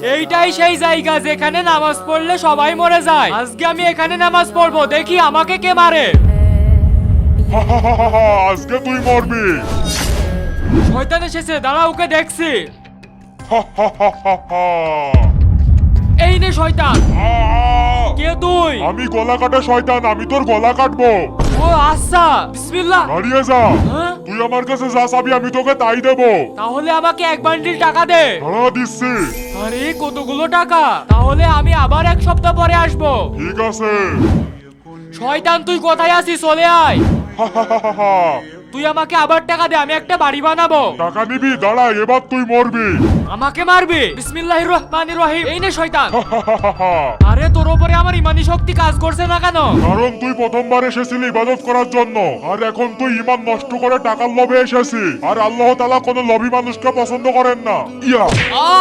এইটাই সেই জায়গা যেখানে নামাজ পড়লে সবাই মরে যায়। আজকে আমি এখানে নামাজ পড়বো, দেখি আমাকে কে মারে। আজকে তুই মরবি। শয়তান এসেছে, দাঁড়া ওকে দেখছি। এই নে শয়তান। কে তুই? আমি গলা কাটা শয়তান, আমি তোর গলা কাটবো। ও আচ্ছা, বিসমিল্লাহ। দাঁড়িয়ে যা। হ্যাঁ? তুই আমার কাছে যা চাবি আমি তোকে তাই দেবো। তাহলে আমাকে এক বান্ডিল টাকা দে। দাঁড়া দিচ্ছি। আরে কতগুলো টাকা? তাহলে আমি আবার এক সপ্তাহ পরে আসবো। ঠিক আছে। শয়তান তুই কোথায় আছিস? চলে আয়। তুই আমাকে আবার টাকা দে, আমি একটা বাড়ি বানাবো। টাকা নিবি? দাঁড়া, এবার তুই মরবি। আমাকে মারবি? বিসমিল্লাহির রহমানির রহিম। এই নে শয়তান। আরে তোর উপরে আমার ইমানি শক্তি কাজ করছে না কেন? কারণ তুই প্রথমবার এসেছিলি ইবাদত করার জন্য, আর এখন তুই ঈমান নষ্ট করে টাকার লোভে এসেছিস। আর আল্লাহ তাআলা কোনো লোভী মানুষকে পছন্দ করেন না। ইয়া আ